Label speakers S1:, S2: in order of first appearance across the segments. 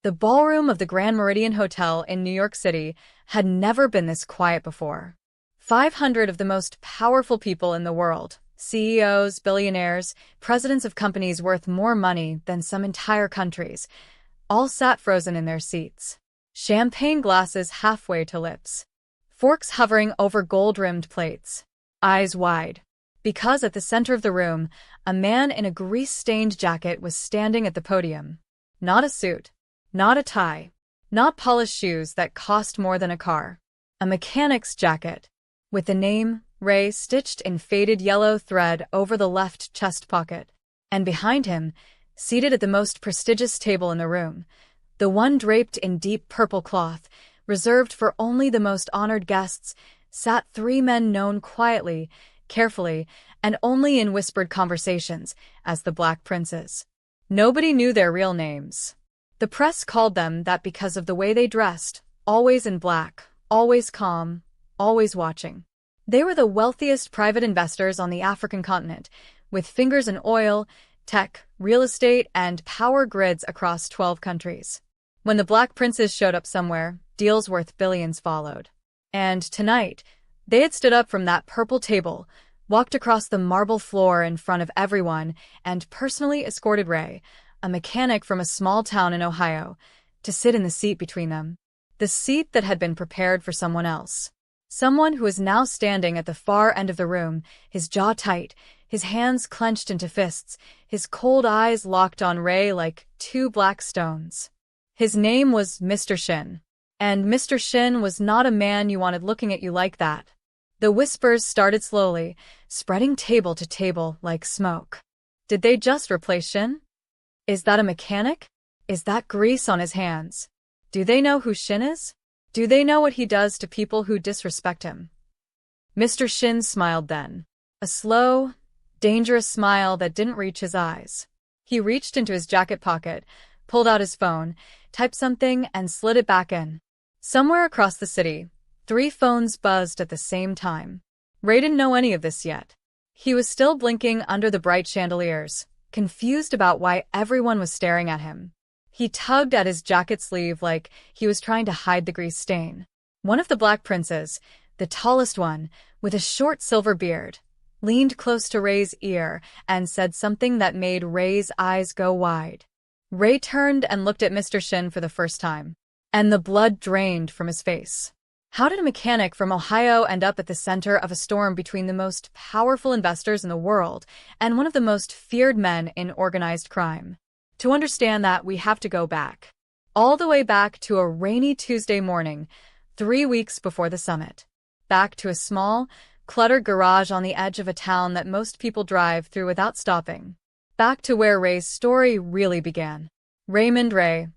S1: The ballroom of the Grand Meridian Hotel in New York City had never been this quiet before. 500 of the most powerful people in the world, CEOs, billionaires, presidents of companies worth more money than some entire countries, all sat frozen in their seats. Champagne glasses halfway to lips. Forks hovering over gold-rimmed plates. Eyes wide. Because at the center of the room, a man in a grease-stained jacket was standing at the podium. Not a suit. Not a tie. Not polished shoes that cost more than a car. A mechanic's jacket, with the name, Ray, stitched in faded yellow thread over the left chest pocket. And behind him, seated at the most prestigious table in the room, the one draped in deep purple cloth, reserved for only the most honored guests, sat three men known quietly, carefully, and only in whispered conversations as the Black Princes. Nobody knew their real names. The press called them that because of the way they dressed, always in black, always calm, always watching. They were the wealthiest private investors on the African continent, with fingers in oil, tech, real estate, and power grids across 12 countries. When the Black Princes showed up somewhere, deals worth billions followed. And tonight, they had stood up from that purple table, walked across the marble floor in front of everyone, and personally escorted Ray, a mechanic from a small town in Ohio, to sit in the seat between them. The seat that had been prepared for someone else. Someone who was now standing at the far end of the room, his jaw tight, his hands clenched into fists, his cold eyes locked on Ray like two black stones. His name was Mr. Shin. And Mr. Shin was not a man you wanted looking at you like that. The whispers started slowly, spreading table to table like smoke. Did they just replace Shin? Is that a mechanic? Is that grease on his hands? Do they know who Shin is? Do they know what he does to people who disrespect him? Mr. Shin smiled then. A slow, dangerous smile that didn't reach his eyes. He reached into his jacket pocket, pulled out his phone, typed something, and slid it back in. Somewhere across the city, 3 phones buzzed at the same time. Ray didn't know any of this yet. He was still blinking under the bright chandeliers, confused about why everyone was staring at him. He tugged at his jacket sleeve like he was trying to hide the grease stain. One of the Black Princes, the tallest one, with a short silver beard, leaned close to Ray's ear and said something that made Ray's eyes go wide. Ray turned and looked at Mr. Shin for the first time, and the blood drained from his face. How did a mechanic from Ohio end up at the center of a storm between the most powerful investors in the world and one of the most feared men in organized crime? To understand that, we have to go back. All the way back to a rainy Tuesday morning, 3 weeks before the summit. Back to a small, cluttered garage on the edge of a town that most people drive through without stopping. Back to where Ray's story really began. Raymond Ray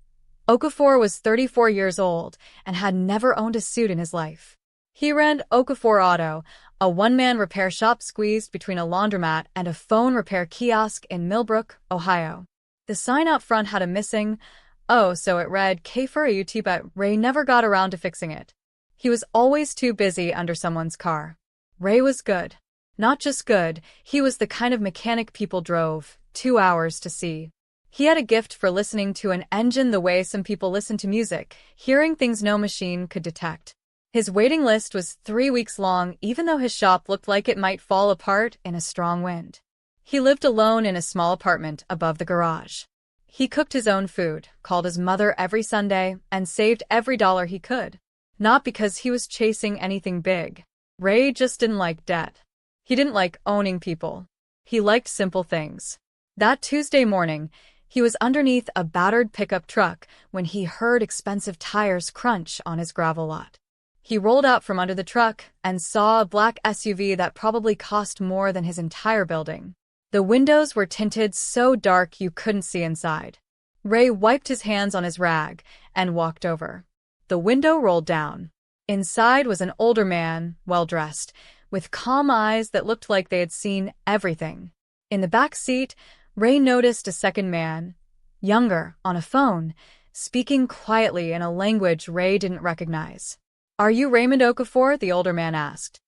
S1: Okafor was 34 years old and had never owned a suit in his life. He ran Okafor Auto, a one-man repair shop squeezed between a laundromat and a phone repair kiosk in Millbrook, Ohio. The sign out front had a missing, so it read Okafor Auto, but Ray never got around to fixing it. He was always too busy under someone's car. Ray was good. Not just good, he was the kind of mechanic people drove 2 hours to see. He had a gift for listening to an engine the way some people listen to music, hearing things no machine could detect. His waiting list was 3 weeks long, even though his shop looked like it might fall apart in a strong wind. He lived alone in a small apartment above the garage. He cooked his own food, called his mother every Sunday, and saved every dollar he could. Not because he was chasing anything big. Ray just didn't like debt. He didn't like owning people. He liked simple things. That Tuesday morning, he was underneath a battered pickup truck when he heard expensive tires crunch on his gravel lot. He rolled out from under the truck and saw a black SUV that probably cost more than his entire building. The windows were tinted so dark you couldn't see inside. Ray wiped his hands on his rag and walked over. The window rolled down. Inside was an older man, well-dressed, with calm eyes that looked like they had seen everything. In the back seat, Ray noticed a second man, younger, on a phone, speaking quietly in a language Ray didn't recognize. "Are you Raymond Okafor?" the older man asked.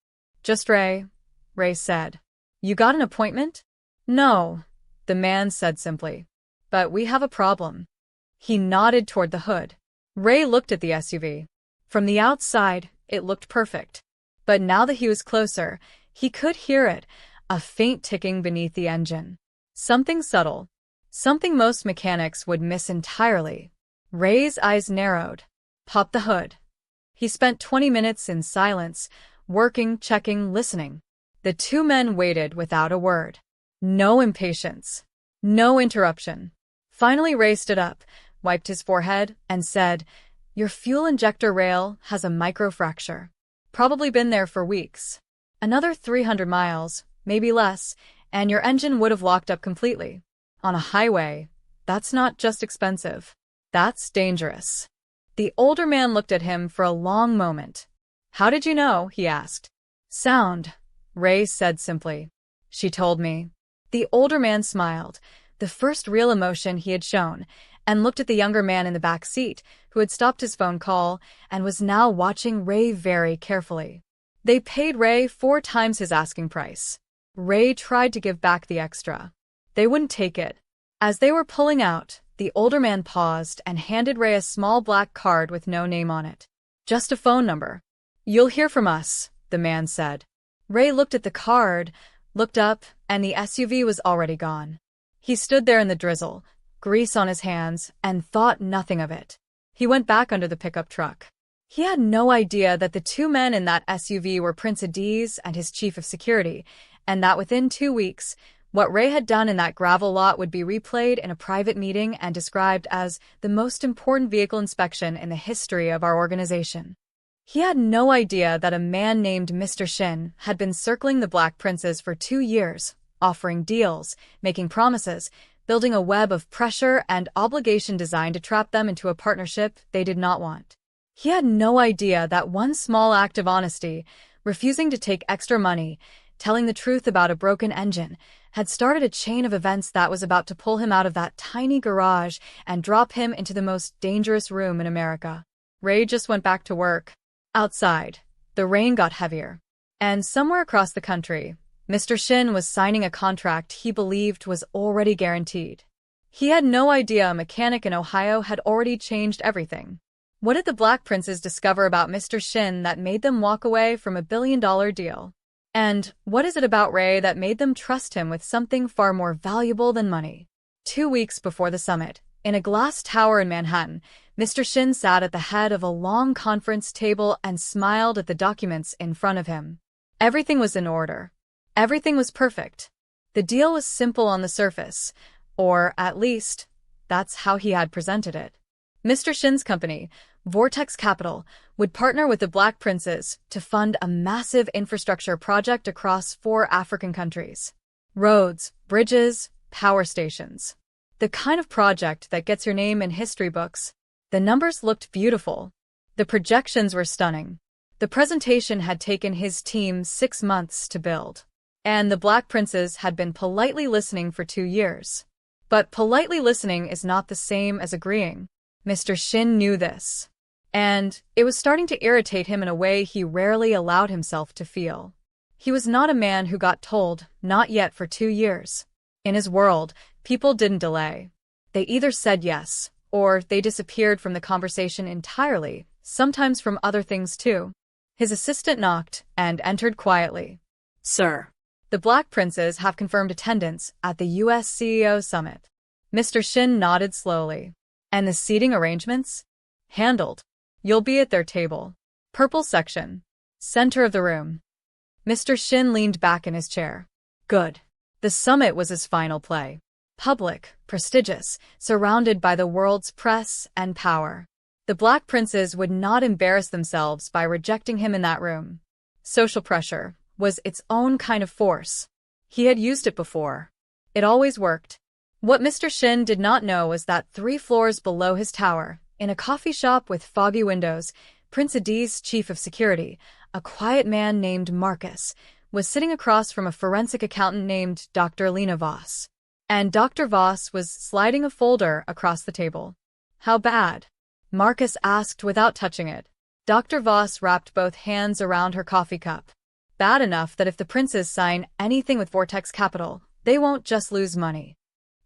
S1: "Just Ray," Ray said. "You got an appointment?" "No," the man said simply. "But we have a problem." He nodded toward the hood. Ray looked at the SUV. From the outside, it looked perfect. But now that he was closer, he could hear it, a faint ticking beneath the engine. Something subtle. Something most mechanics would miss entirely. Ray's eyes narrowed. Pop the hood. He spent 20 minutes in silence, working, checking, listening. The two men waited without a word. No impatience. No interruption. Finally Ray stood up, wiped his forehead, and said, "Your fuel injector rail has a microfracture. Probably been there for weeks. Another 300 miles, maybe less, and your engine would have locked up completely. On a highway, that's not just expensive. That's dangerous." The older man looked at him for a long moment. "How did you know?" he asked. "Sound," Ray said simply. "She told me." The older man smiled, the first real emotion he had shown, and looked at the younger man in the back seat, who had stopped his phone call and was now watching Ray very carefully. They paid Ray 4 times his asking price. Ray tried to give back the extra. They wouldn't take it. As they were pulling out, the older man paused and handed Ray a small black card with no name on it. "Just a phone number." "You'll hear from us," the man said. Ray looked at the card, looked up, and the SUV was already gone. He stood there in the drizzle, grease on his hands, and thought nothing of it. He went back under the pickup truck. He had no idea that the two men in that SUV were Prince Adiz and his chief of security, and that within 2 weeks, what Ray had done in that gravel lot would be replayed in a private meeting and described as the most important vehicle inspection in the history of our organization. He had no idea that a man named Mr. Shin had been circling the Black Princes for 2 years, offering deals, making promises, building a web of pressure and obligation designed to trap them into a partnership they did not want. He had no idea that one small act of honesty, refusing to take extra money, telling the truth about a broken engine, had started a chain of events that was about to pull him out of that tiny garage and drop him into the most dangerous room in America. Ray just went back to work. Outside, the rain got heavier. And somewhere across the country, Mr. Shin was signing a contract he believed was already guaranteed. He had no idea a mechanic in Ohio had already changed everything. What did the Black Princes discover about Mr. Shin that made them walk away from a billion-dollar deal? And what is it about Ray that made them trust him with something far more valuable than money? 2 weeks before the summit, in a glass tower in Manhattan, Mr. Shin sat at the head of a long conference table and smiled at the documents in front of him. Everything was in order. Everything was perfect. The deal was simple on the surface, or at least, that's how he had presented it. Mr. Shin's company, Vortex Capital, would partner with the Black Princes to fund a massive infrastructure project across 4 African countries. Roads, bridges, power stations. The kind of project that gets your name in history books. The numbers looked beautiful. The projections were stunning. The presentation had taken his team 6 months to build. And the Black Princes had been politely listening for 2 years. But politely listening is not the same as agreeing. Mr. Shin knew this. And it was starting to irritate him in a way he rarely allowed himself to feel. He was not a man who got told, not yet, for 2 years. In his world, people didn't delay. They either said yes, or they disappeared from the conversation entirely, sometimes from other things too. His assistant knocked and entered quietly. "Sir, the Black Princes have confirmed attendance at the U.S. CEO Summit." Mr. Shin nodded slowly. "And the seating arrangements?" "Handled. You'll be at their table. Purple section. Center of the room." Mr. Shin leaned back in his chair. Good. The summit was his final play. Public, prestigious, surrounded by the world's press and power. The Black Princes would not embarrass themselves by rejecting him in that room. Social pressure was its own kind of force. He had used it before. It always worked. What Mr. Shin did not know was that 3 floors below his tower, in a coffee shop with foggy windows, Prince Adiz's chief of security, a quiet man named Marcus, was sitting across from a forensic accountant named Dr. Lena Voss. And Dr. Voss was sliding a folder across the table. "How bad?" Marcus asked without touching it. Dr. Voss wrapped both hands around her coffee cup. "Bad enough that if the princes sign anything with Vortex Capital, they won't just lose money."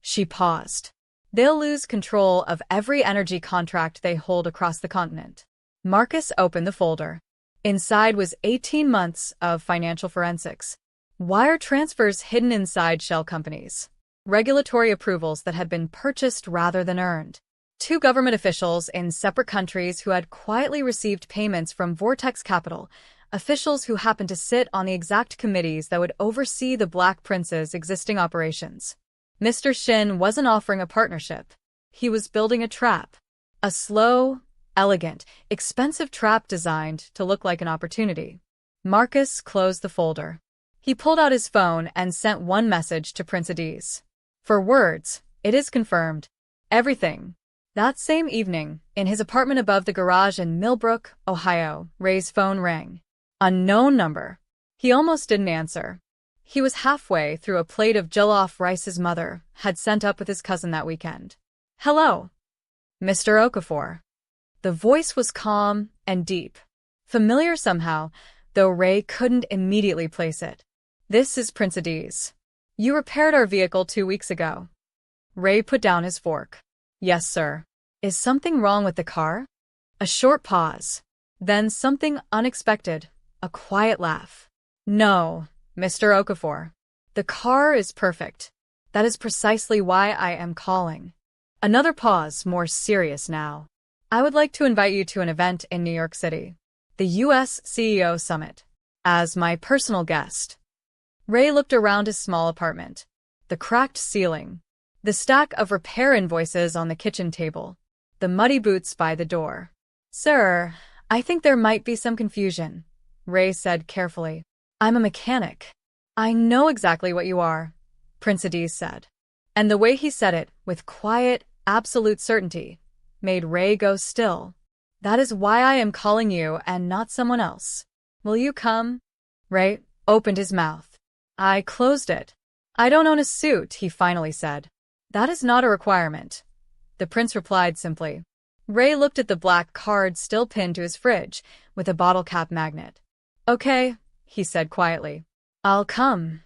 S1: She paused. They'll lose control of every energy contract they hold across the continent. Marcus opened the folder. Inside was 18 months of financial forensics. Wire transfers hidden inside shell companies. Regulatory approvals that had been purchased rather than earned. 2 government officials in separate countries who had quietly received payments from Vortex Capital, officials who happened to sit on the exact committees that would oversee the Black Prince's existing operations. Mr. Shin wasn't offering a partnership. He was building a trap. A slow, elegant, expensive trap designed to look like an opportunity. Marcus closed the folder. He pulled out his phone and sent one message to Prince Adiz. For words, it is confirmed. Everything. That same evening, in his apartment above the garage in Millbrook, Ohio, Ray's phone rang. Unknown number. He almost didn't answer. He was halfway through a plate of jollof rice his mother had sent up with his cousin that weekend. Hello. Mr. Okafor. The voice was calm and deep. Familiar somehow, though Ray couldn't immediately place it. This is Prince Adiz. You repaired our vehicle 2 weeks ago. Ray put down his fork. Yes, sir. Is something wrong with the car? A short pause. Then something unexpected. A quiet laugh. No, Mr. Okafor. The car is perfect. That is precisely why I am calling. Another pause, more serious now. I would like to invite you to an event in New York City. The U.S. CEO Summit. As my personal guest. Ray looked around his small apartment. The cracked ceiling. The stack of repair invoices on the kitchen table. The muddy boots by the door. Sir, I think there might be some confusion, Ray said carefully. I'm a mechanic. I know exactly what you are, Prince Adiz said. And the way he said it, with quiet, absolute certainty, made Ray go still. That is why I am calling you and not someone else. Will you come? Ray opened his mouth. I closed it. I don't own a suit, he finally said. That is not a requirement. The prince replied simply. Ray looked at the black card still pinned to his fridge, with a bottle cap magnet. Okay, he said quietly. I'll come.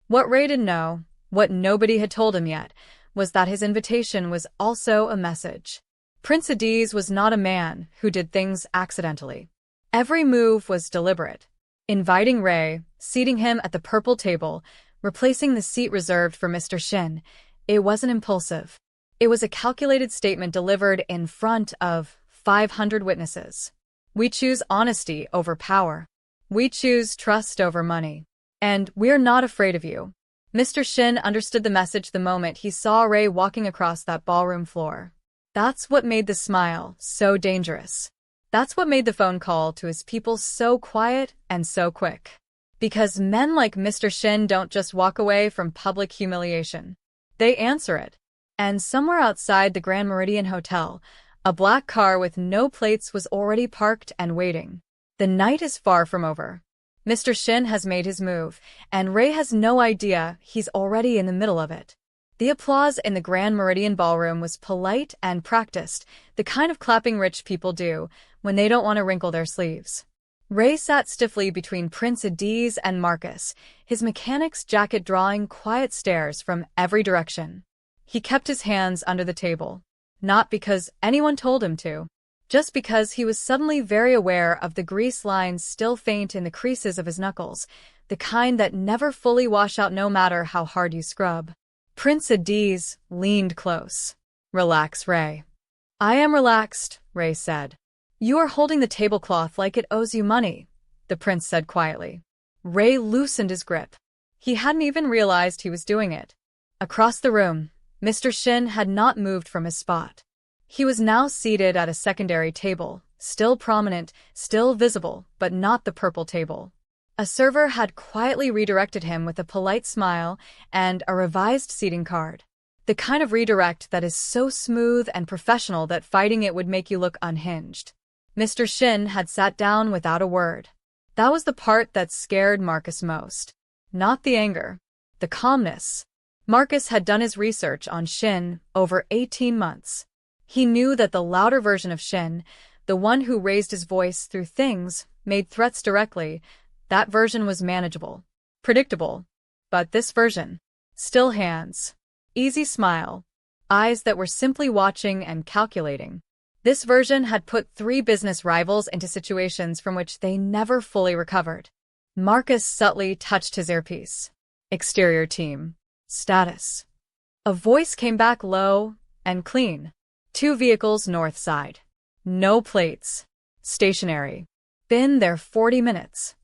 S1: What Ray didn't know, what nobody had told him yet, was that his invitation was also a message. Prince Adiz was not a man who did things accidentally. Every move was deliberate. Inviting Ray, seating him at the purple table, replacing the seat reserved for Mr. Shin, it wasn't impulsive. It was a calculated statement delivered in front of 500 witnesses. We choose honesty over power. We choose trust over money. And we're not afraid of you. Mr. Shin understood the message the moment he saw Ray walking across that ballroom floor. That's what made the smile so dangerous. That's what made the phone call to his people so quiet and so quick. Because men like Mr. Shin don't just walk away from public humiliation. They answer it. And somewhere outside the Grand Meridian Hotel, a black car with no plates was already parked and waiting. The night is far from over. Mr. Shin has made his move, and Ray has no idea he's already in the middle of it. The applause in the Grand Meridian Ballroom was polite and practiced, the kind of clapping rich people do when they don't want to wrinkle their sleeves. Ray sat stiffly between Prince Adiz and Marcus, his mechanic's jacket drawing quiet stares from every direction. He kept his hands under the table, not because anyone told him to, just because he was suddenly very aware of the grease lines still faint in the creases of his knuckles, the kind that never fully wash out no matter how hard you scrub. Prince Adiz leaned close. Relax, Ray. I am relaxed, Ray said. You are holding the tablecloth like it owes you money, the prince said quietly. Ray loosened his grip. He hadn't even realized he was doing it. Across the room, Mr. Shin had not moved from his spot. He was now seated at a secondary table, still prominent, still visible, but not the purple table. A server had quietly redirected him with a polite smile and a revised seating card. The kind of redirect that is so smooth and professional that fighting it would make you look unhinged. Mr. Shin had sat down without a word. That was the part that scared Marcus most. Not the anger. The calmness. Marcus had done his research on Shin over 18 months. He knew that the louder version of Shin, the one who raised his voice through things, made threats directly, that version was manageable, predictable. But this version, still hands, easy smile, eyes that were simply watching and calculating. This version had put three business rivals into situations from which they never fully recovered. Marcus subtly touched his earpiece. Exterior team. Status. A voice came back low and clean. 2 vehicles north side. No plates. Stationary. Been there 40 minutes.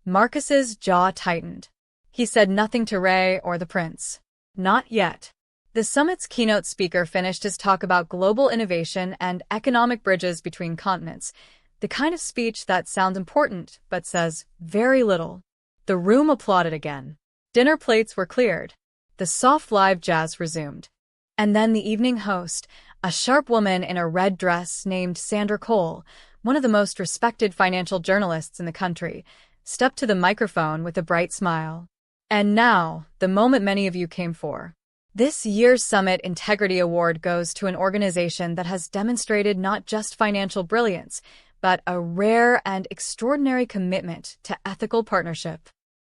S1: Marcus's jaw tightened. He said nothing to Ray or the prince. Not yet. The summit's keynote speaker finished his talk about global innovation and economic bridges between continents, the kind of speech that sounds important but says very little. The room applauded again. Dinner plates were cleared. The soft live jazz resumed. And then the evening host, a sharp woman in a red dress named Sandra Cole, one of the most respected financial journalists in the country, stepped to the microphone with a bright smile. And now, the moment many of you came for. This year's Summit Integrity Award goes to an organization that has demonstrated not just financial brilliance, but a rare and extraordinary commitment to ethical partnership.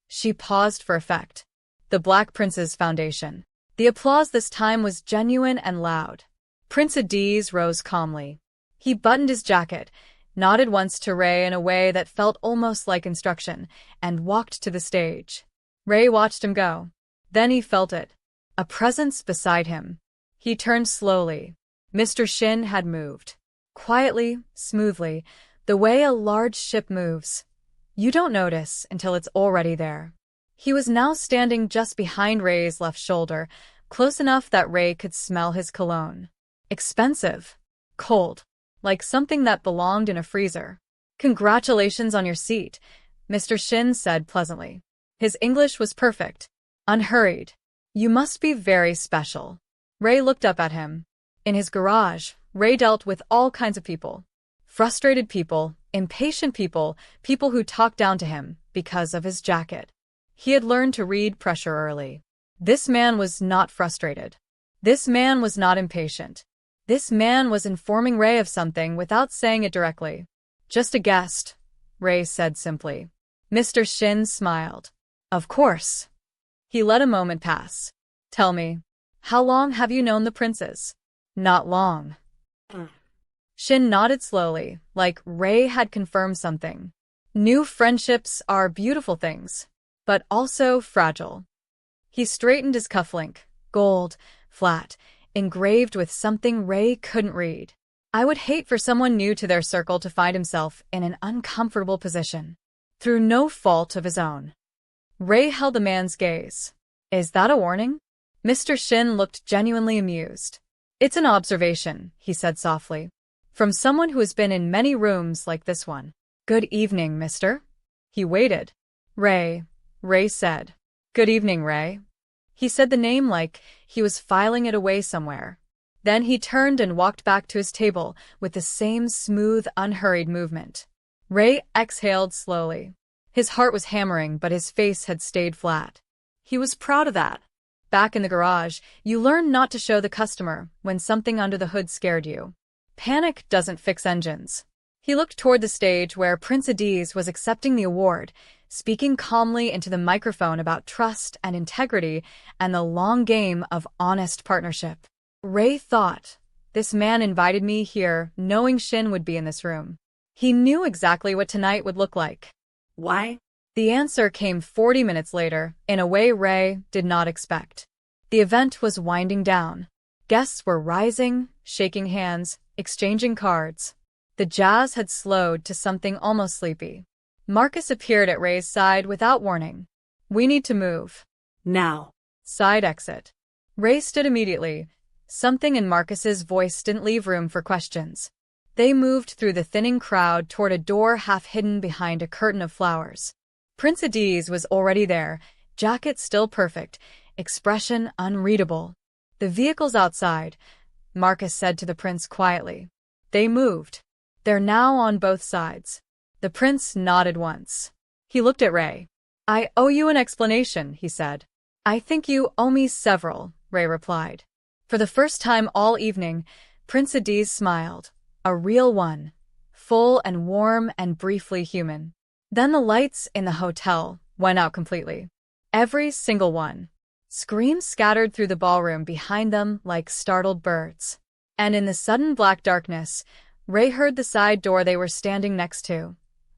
S1: She paused for effect. The Black Prince's Foundation. The applause this time was genuine and loud. Prince Adiz rose calmly. He buttoned his jacket, nodded once to Ray in a way that felt almost like instruction, and walked to the stage. Ray watched him go. Then he felt it. A presence beside him. He turned slowly. Mr. Shin had moved. Quietly, smoothly, the way a large ship moves. You don't notice until it's already there. He was now standing just behind Ray's left shoulder, close enough that Ray could smell his cologne. Expensive. Cold. Like something that belonged in a freezer. Congratulations on your seat, Mr. Shin said pleasantly. His English was perfect. Unhurried. You must be very special. Ray looked up at him. In his garage, Ray dealt with all kinds of people. Frustrated people, impatient people, people who talked down to him because of his jacket. He had learned to read pressure early. This man was not frustrated. This man was not impatient. This man was informing Ray of something without saying it directly. Just a guest, Ray said simply. Mr. Shin smiled. Of course. He let a moment pass. Tell me, how long have you known the princes? Not long. Shin nodded slowly, like Ray had confirmed something. New friendships are beautiful things, but also fragile. He straightened his cufflink, gold, flat, engraved with something Ray couldn't read. I would hate for someone new to their circle to find himself in an uncomfortable position, through no fault of his own. Ray held the man's gaze. Is that a warning? Mr. Shin looked genuinely amused. It's an observation, he said softly. From someone who has been in many rooms like this one. Good evening, mister. He waited. Ray said. Good evening, Ray. He said the name like he was filing it away somewhere. Then he turned and walked back to his table with the same smooth, unhurried movement. Ray exhaled slowly. His heart was hammering, but his face had stayed flat. He was proud of that. Back in the garage, you learn not to show the customer when something under the hood scared you. Panic doesn't fix engines. He looked toward the stage where Prince Adiz was accepting the award, speaking calmly into the microphone about trust and integrity and the long game of honest partnership. Ray thought, this man invited me here knowing Shin would be in this room. He knew exactly what tonight would look like. Why? The answer came 40 minutes later, in a way Ray did not expect. The event was winding down. Guests were rising, shaking hands, exchanging cards. The jazz had slowed to something almost sleepy. Marcus appeared at Ray's side without warning. We need to move. Now. Side exit. Ray stood immediately. Something in Marcus's voice didn't leave room for questions. They moved through the thinning crowd toward a door half hidden behind a curtain of flowers. Prince Adiz was already there, jacket still perfect, expression unreadable. The vehicle's outside, Marcus said to the prince quietly. They moved. They're now on both sides. The prince nodded once. He looked at Ray. I owe you an explanation, he said. I think you owe me several, Ray replied. For the first time all evening, Prince Adiz smiled. A real one. Full and warm and briefly human. Then the lights in the hotel went out completely. Every single one. Screams scattered through the ballroom behind them like startled birds. And in the sudden black darkness, Ray heard the side door they were standing next to,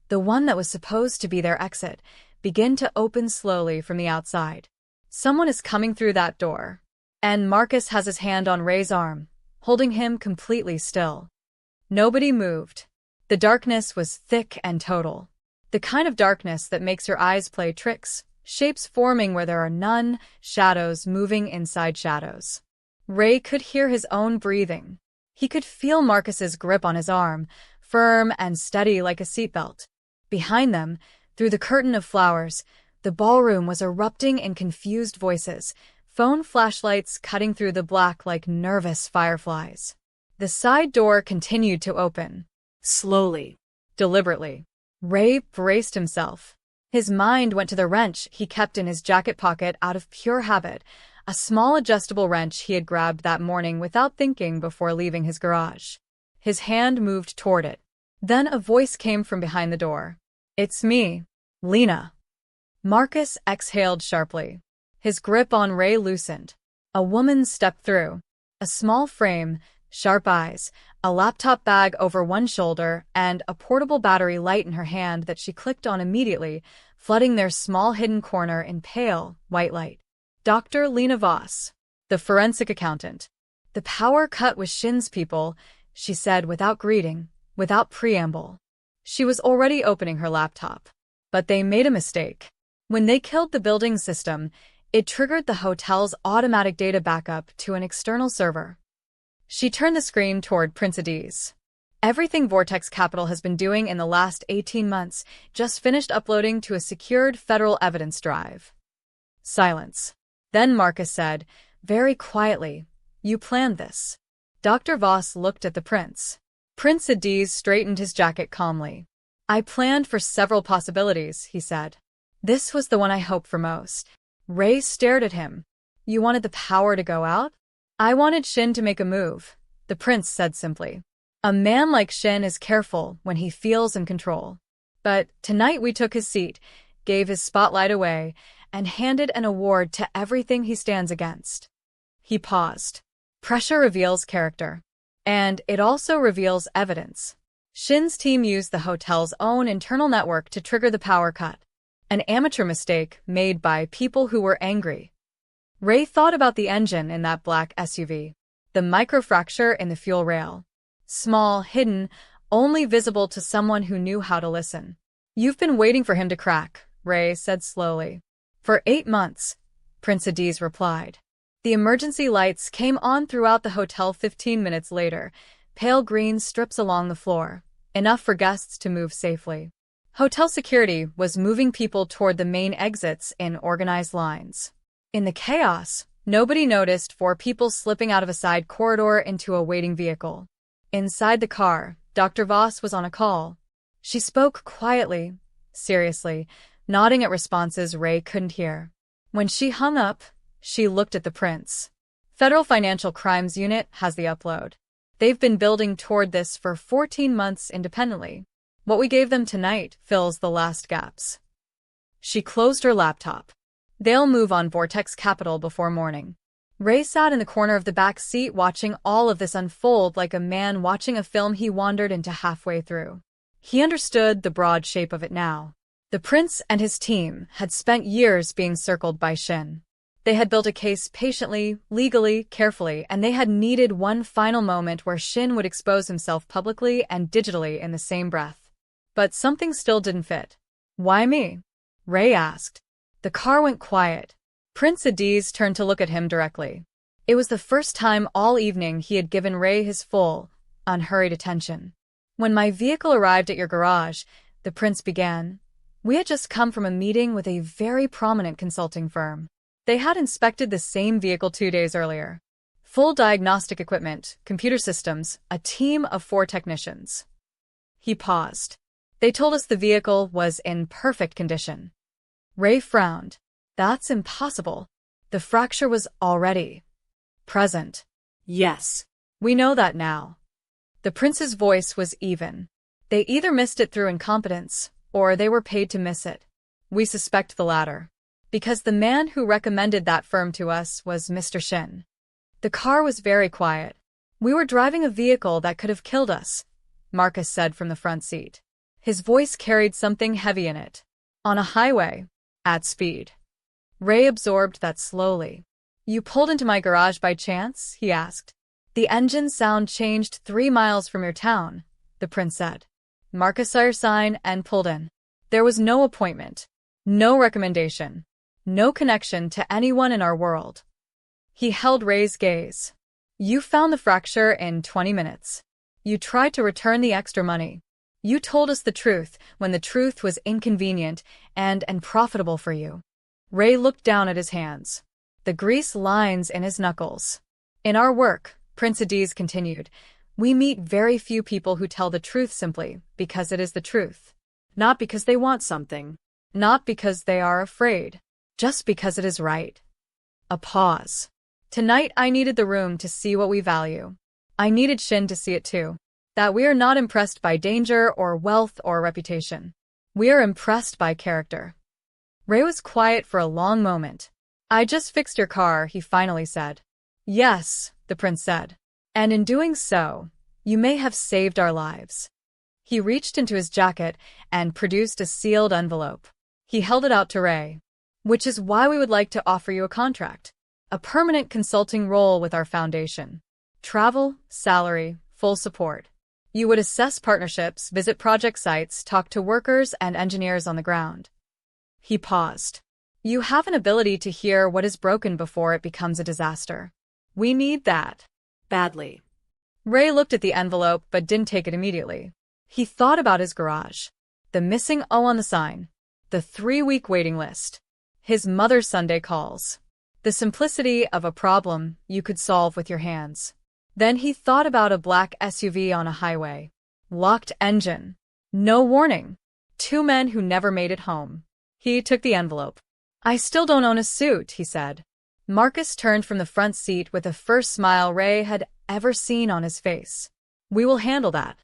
S1: the one that was supposed to be their exit, begin to open slowly from the outside. Someone is coming through that door. And Marcus has his hand on Ray's arm, holding him completely still. Nobody moved. The darkness was thick and total. The kind of darkness that makes your eyes play tricks, shapes forming where there are none, shadows moving inside shadows. Ray could hear his own breathing. He could feel Marcus's grip on his arm, firm and steady like a seatbelt. Behind them, through the curtain of flowers, the ballroom was erupting in confused voices, phone flashlights cutting through the black like nervous fireflies. The side door continued to open. Slowly. Deliberately. Ray braced himself. His mind went to the wrench he kept in his jacket pocket out of pure habit, a small adjustable wrench he had grabbed that morning without thinking before leaving his garage. His hand moved toward it. Then a voice came from behind the door. "It's me, Lena." Marcus exhaled sharply. His grip on Ray loosened. A woman stepped through. A small frame, sharp eyes, a laptop bag over one shoulder, and a portable battery light in her hand that she clicked on immediately, flooding their small hidden corner in pale, white light. Dr. Lena Voss, the forensic accountant. "The power cut with Shin's people," she said without greeting, without preamble. She was already opening her laptop. But they made a mistake. When they killed the building system, it triggered the hotel's automatic data backup to an external server. She turned the screen toward Prince Adiz. "Everything Vortex Capital has been doing in the last 18 months just finished uploading to a secured federal evidence drive." Silence. Then Marcus said, very quietly, "You planned this." Dr. Voss looked at the prince. Prince Adiz straightened his jacket calmly. "I planned for several possibilities," he said. "This was the one I hoped for most." Ray stared at him. "You wanted the power to go out?" "I wanted Shin to make a move," the prince said simply. "A man like Shin is careful when he feels in control. But tonight we took his seat, gave his spotlight away, and handed an award to everything he stands against." He paused. Pressure reveals character. And it also reveals evidence. Shin's team used the hotel's own internal network to trigger the power cut. An amateur mistake made by people who were angry. Ray thought about the engine in that black SUV. The microfracture in the fuel rail. Small, hidden, only visible to someone who knew how to listen. "You've been waiting for him to crack," Ray said slowly. "For 8 months, Prince Adiz replied. The emergency lights came on throughout the hotel 15 minutes later, pale green strips along the floor, enough for guests to move safely. Hotel security was moving people toward the main exits in organized lines. In the chaos, nobody noticed 4 people slipping out of a side corridor into a waiting vehicle. Inside the car, Dr. Voss was on a call. She spoke quietly, seriously, nodding at responses Ray couldn't hear. When she hung up, she looked at the prince. "Federal Financial Crimes Unit has the upload. They've been building toward this for 14 months independently. What we gave them tonight fills the last gaps." She closed her laptop. "They'll move on Vortex Capital before morning." Ray sat in the corner of the back seat watching all of this unfold like a man watching a film he wandered into halfway through. He understood the broad shape of it now. The prince and his team had spent years being circled by Shin. They had built a case patiently, legally, carefully, and they had needed one final moment where Shin would expose himself publicly and digitally in the same breath. But something still didn't fit. "Why me?" Ray asked. The car went quiet. Prince Adiz turned to look at him directly. It was the first time all evening he had given Ray his full, unhurried attention. "When my vehicle arrived at your garage," the prince began, "we had just come from a meeting with a very prominent consulting firm. They had inspected the same vehicle 2 days earlier. Full diagnostic equipment, computer systems, a team of 4 technicians." He paused. "They told us the vehicle was in perfect condition." Ray frowned. "That's impossible. The fracture was already present." "Yes, we know that now." The prince's voice was even. "They either missed it through incompetence, or they were paid to miss it. We suspect the latter. Because the man who recommended that firm to us was Mr. Shin. The car was very quiet. We were driving a vehicle that could have killed us, Marcus said from the front seat. His voice carried something heavy in it. On a highway. At speed. Ray absorbed that slowly. You pulled into my garage by chance? He asked. The engine sound changed 3 miles from your town, the prince said. Marcus saw your sign and pulled in. There was no appointment. No recommendation. No connection to anyone in our world. He held Ray's gaze. You found the fracture in 20 minutes. You tried to return the extra money. You told us the truth when the truth was inconvenient and profitable for you. Ray looked down at his hands. The grease lines in his knuckles. In our work, Prince Adiz continued, we meet very few people who tell the truth simply because it is the truth. Not because they want something. Not because they are afraid. Just because it is right. A pause. Tonight I needed the room to see what we value. I needed Shin to see it too. That we are not impressed by danger or wealth or reputation. We are impressed by character. Ray was quiet for a long moment. I just fixed your car, he finally said. Yes, the prince said. And in doing so, you may have saved our lives. He reached into his jacket and produced a sealed envelope. He held it out to Ray. Which is why we would like to offer you a contract. A permanent consulting role with our foundation. Travel, salary, full support. You would assess partnerships, visit project sites, talk to workers and engineers on the ground. He paused. You have an ability to hear what is broken before it becomes a disaster. We need that. Badly. Ray looked at the envelope but didn't take it immediately. He thought about his garage. The missing O on the sign. The 3-week waiting list. His mother's Sunday calls. The simplicity of a problem you could solve with your hands. Then he thought about a black SUV on a highway. Locked engine. No warning. 2 men who never made it home. He took the envelope. I still don't own a suit, he said. Marcus turned from the front seat with the first smile Ray had ever seen on his face. We will handle that.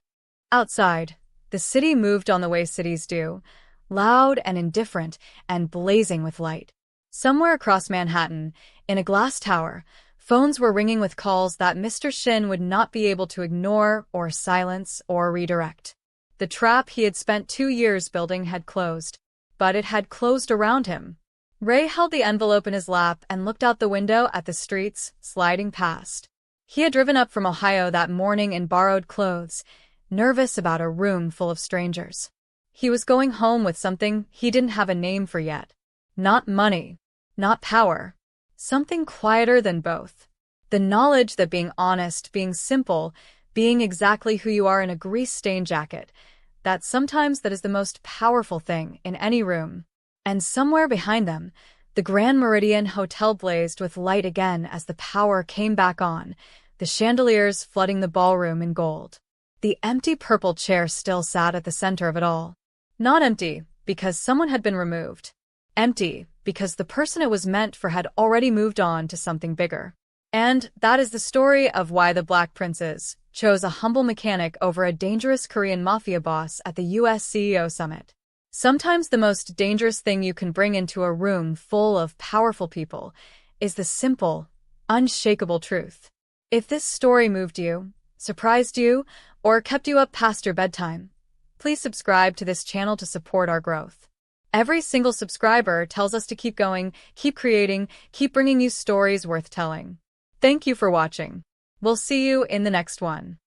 S1: Outside, the city moved on the way cities do, loud and indifferent and blazing with light. Somewhere across Manhattan, in a glass tower, phones were ringing with calls that Mr. Shin would not be able to ignore or silence or redirect. The trap he had spent 2 years building had closed, but it had closed around him. Ray held the envelope in his lap and looked out the window at the streets sliding past. He had driven up from Ohio that morning in borrowed clothes, nervous about a room full of strangers. He was going home with something he didn't have a name for yet. Not money. Not power. Something quieter than both. The knowledge that being honest, being simple, being exactly who you are in a grease-stained jacket, that sometimes that is the most powerful thing in any room. And somewhere behind them, the Grand Meridian Hotel blazed with light again as the power came back on, the chandeliers flooding the ballroom in gold. The empty purple chair still sat at the center of it all. Not empty, because someone had been removed. Empty, because the person it was meant for had already moved on to something bigger. And that is the story of why the Black Princes chose a humble mechanic over a dangerous Korean mafia boss at the US CEO Summit. Sometimes the most dangerous thing you can bring into a room full of powerful people is the simple, unshakable truth. If this story moved you, surprised you, or kept you up past your bedtime, please subscribe to this channel to support our growth. Every single subscriber tells us to keep going, keep creating, keep bringing you stories worth telling. Thank you for watching. We'll see you in the next one.